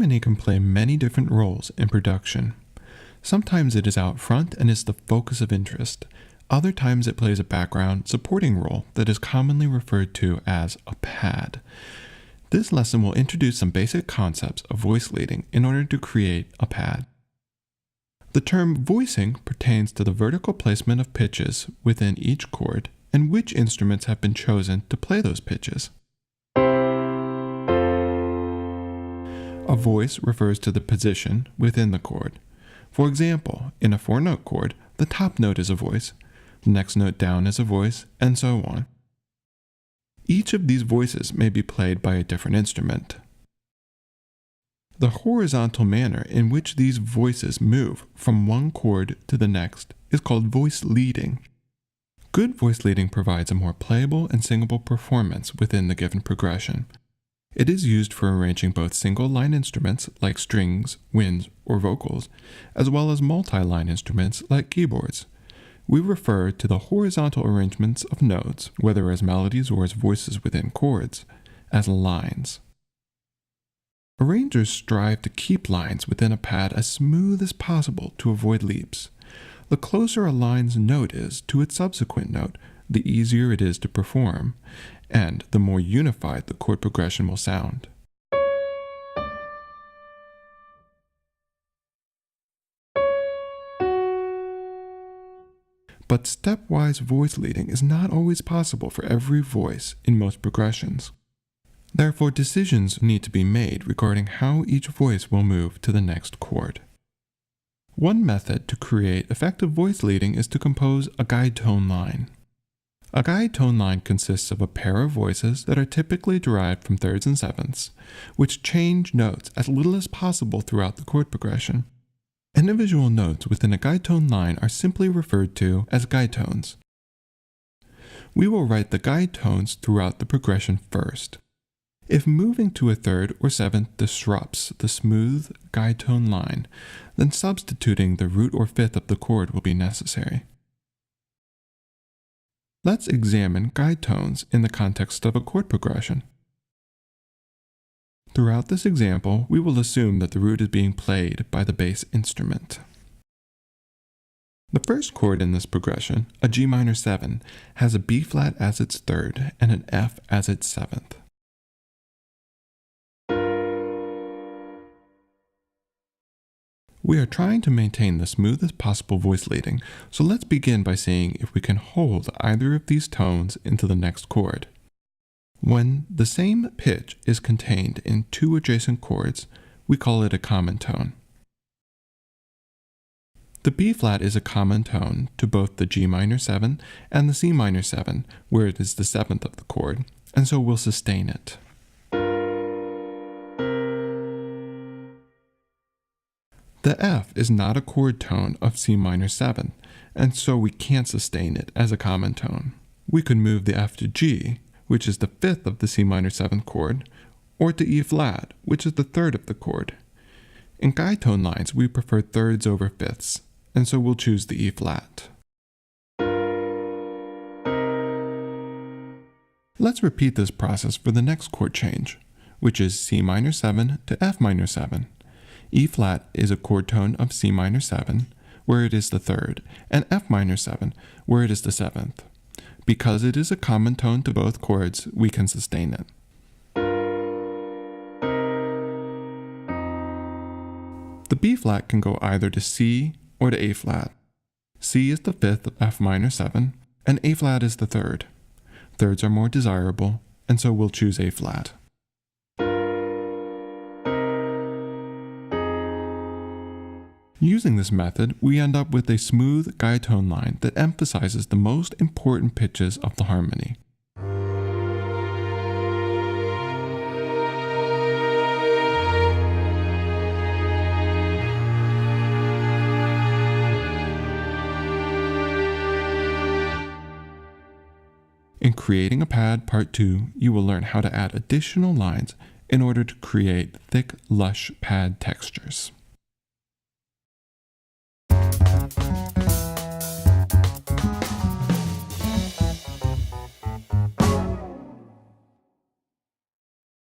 harmony can play many different roles in production. Sometimes it is out front and is the focus of interest. Other times it plays a background supporting role that is commonly referred to as a pad. This lesson will introduce some basic concepts of voice leading in order to create a pad. The term voicing pertains to the vertical placement of pitches within each chord and which instruments have been chosen to play those pitches. A voice refers to the position within the chord. For example, in a 4-note chord, the top note is a voice, the next note down is a voice, and so on. Each of these voices may be played by a different instrument. The horizontal manner in which these voices move from one chord to the next is called voice leading. Good voice leading provides a more playable and singable performance within the given progression. It is used for arranging both single-line instruments like strings, winds, or vocals, as well as multi-line instruments like keyboards. We refer to the horizontal arrangements of notes, whether as melodies or as voices within chords, as lines. Arrangers strive to keep lines within a pad as smooth as possible to avoid leaps. The closer a line's note is to its subsequent note, the easier it is to perform, and the more unified the chord progression will sound. But stepwise voice leading is not always possible for every voice in most progressions. Therefore, decisions need to be made regarding how each voice will move to the next chord. One method to create effective voice leading is to compose a guide tone line. A guide tone line consists of a pair of voices that are typically derived from thirds and sevenths, which change notes as little as possible throughout the chord progression. Individual notes within a guide tone line are simply referred to as guide tones. We will write the guide tones throughout the progression first. If moving to a third or seventh disrupts the smooth guide tone line, then substituting the root or fifth of the chord will be necessary. Let's examine guide tones in the context of a chord progression. Throughout this example, we will assume that the root is being played by the bass instrument. The first chord in this progression, a G minor 7, has a B flat as its third and an F as its seventh. We are trying to maintain the smoothest possible voice leading, so let's begin by seeing if we can hold either of these tones into the next chord. When the same pitch is contained in two adjacent chords, we call it a common tone. The B flat is a common tone to both the G minor 7 and the C minor 7, where it is the seventh of the chord, and so we'll sustain it. The F is not a chord tone of C minor 7, and so we can't sustain it as a common tone. We could move the F to G, which is the fifth of the C minor 7th chord, or to E flat, which is the third of the chord. In guide tone lines, we prefer thirds over fifths, and so we'll choose the E flat. Let's repeat this process for the next chord change, which is C minor 7 to F minor 7. E flat is a chord tone of C minor 7, where it is the third, and F minor 7, where it is the seventh. Because it is a common tone to both chords, we can sustain it. The B flat can go either to C or to A flat. C is the fifth of F minor 7, and A flat is the third. Thirds are more desirable, and so we'll choose A flat. Using this method, we end up with a smooth guide tone line that emphasizes the most important pitches of the harmony. In creating a pad Part 2, you will learn how to add additional lines in order to create thick, lush pad textures.